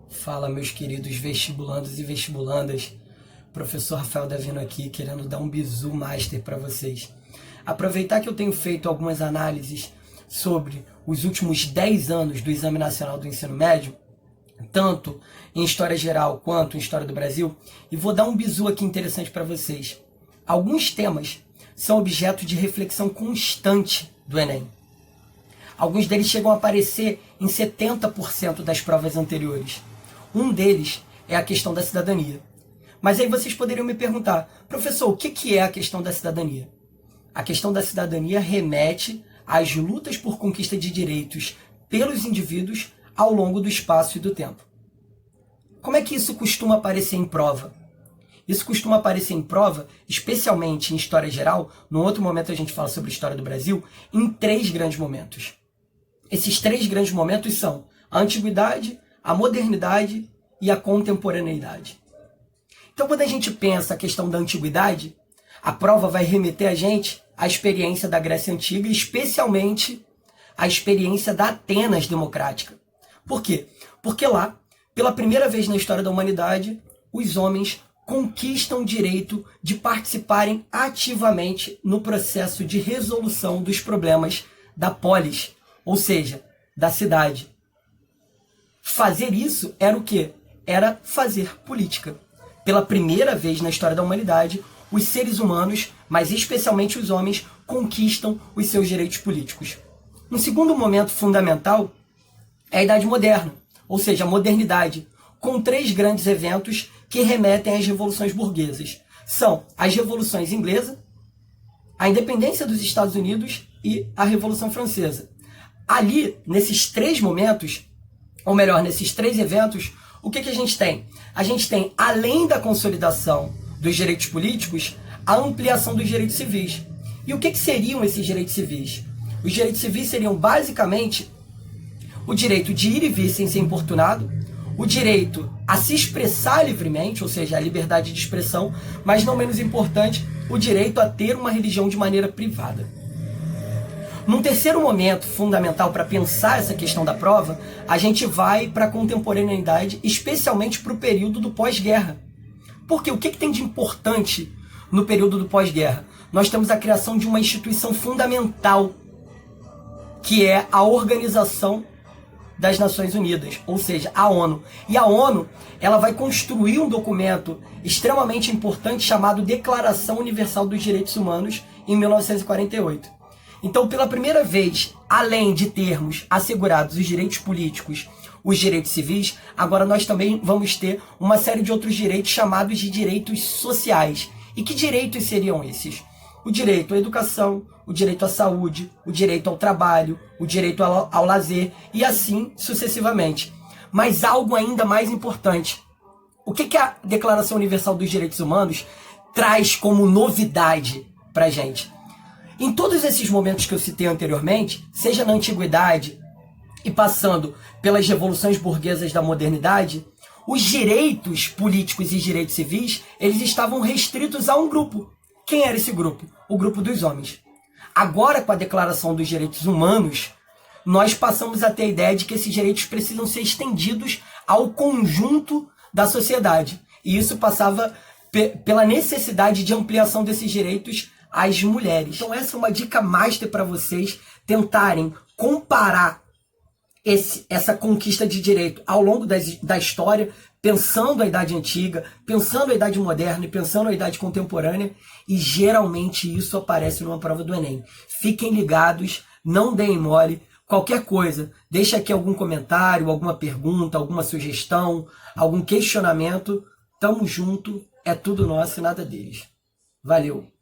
Fala, meus queridos vestibulandos e vestibulandas. Professor Rafael Davino aqui, querendo dar um bizu master para vocês. Aproveitar que eu tenho feito algumas análises sobre os últimos 10 anos do Exame Nacional do Ensino Médio, tanto em História Geral quanto em História do Brasil, e vou dar um bizu aqui interessante para vocês. Alguns temas são objeto de reflexão constante do Enem. Alguns deles chegam a aparecer em 70% das provas anteriores. Um deles é a questão da cidadania. Mas aí vocês poderiam me perguntar, professor, o que é a questão da cidadania? A questão da cidadania remete às lutas por conquista de direitos pelos indivíduos ao longo do espaço e do tempo. Como é que isso costuma aparecer em prova? Isso costuma aparecer em prova, especialmente em História Geral, num outro momento a gente fala sobre História do Brasil, em 3 grandes momentos. Esses 3 grandes momentos são a Antiguidade, a Modernidade e a Contemporaneidade. Então, quando a gente pensa a questão da Antiguidade, a prova vai remeter a gente à experiência da Grécia Antiga, especialmente à experiência da Atenas democrática. Por quê? Porque lá, pela primeira vez na história da humanidade, os homens conquistam o direito de participarem ativamente no processo de resolução dos problemas da polis, ou seja, da cidade. Fazer isso era o quê? Era fazer política. Pela primeira vez na história da humanidade, os seres humanos, mas especialmente os homens, conquistam os seus direitos políticos. Um segundo momento fundamental é a Idade Moderna, ou seja, a modernidade, com 3 grandes eventos que remetem às revoluções burguesas. São as revoluções inglesa, a independência dos Estados Unidos e a Revolução Francesa. Ali, nesses 3 momentos, ou melhor, nesses 3 eventos, o que a gente tem? A gente tem, além da consolidação dos direitos políticos, a ampliação dos direitos civis. E o que seriam esses direitos civis? Os direitos civis seriam, basicamente, o direito de ir e vir sem ser importunado, o direito a se expressar livremente, ou seja, a liberdade de expressão, mas não menos importante, o direito a ter uma religião de maneira privada. Num terceiro momento fundamental para pensar essa questão da prova, a gente vai para a contemporaneidade, especialmente para o período do pós-guerra. Porque o que tem de importante no período do pós-guerra? Nós temos a criação de uma instituição fundamental, que é a Organização das Nações Unidas, ou seja, a ONU. E a ONU, ela vai construir um documento extremamente importante chamado Declaração Universal dos Direitos Humanos, em 1948. Então, pela primeira vez, além de termos assegurados os direitos políticos, os direitos civis, agora nós também vamos ter uma série de outros direitos chamados de direitos sociais. E que direitos seriam esses? O direito à educação, o direito à saúde, o direito ao trabalho, o direito ao lazer e assim sucessivamente. Mas algo ainda mais importante. O que a Declaração Universal dos Direitos Humanos traz como novidade para a gente? Em todos esses momentos que eu citei anteriormente, seja na Antiguidade e passando pelas revoluções burguesas da modernidade, os direitos políticos e direitos civis, eles estavam restritos a um grupo. Quem era esse grupo? O grupo dos homens. Agora, com a Declaração dos Direitos Humanos, nós passamos a ter a ideia de que esses direitos precisam ser estendidos ao conjunto da sociedade. E isso passava pela necessidade de ampliação desses direitos às mulheres. Então essa é uma dica master para vocês tentarem comparar essa conquista de direito ao longo da história, pensando a Idade Antiga, pensando a Idade Moderna e pensando a Idade Contemporânea, e geralmente isso aparece numa prova do Enem. Fiquem ligados, não deem mole, qualquer coisa, deixa aqui algum comentário, alguma pergunta, alguma sugestão, algum questionamento, tamo junto, é tudo nosso e nada deles. Valeu!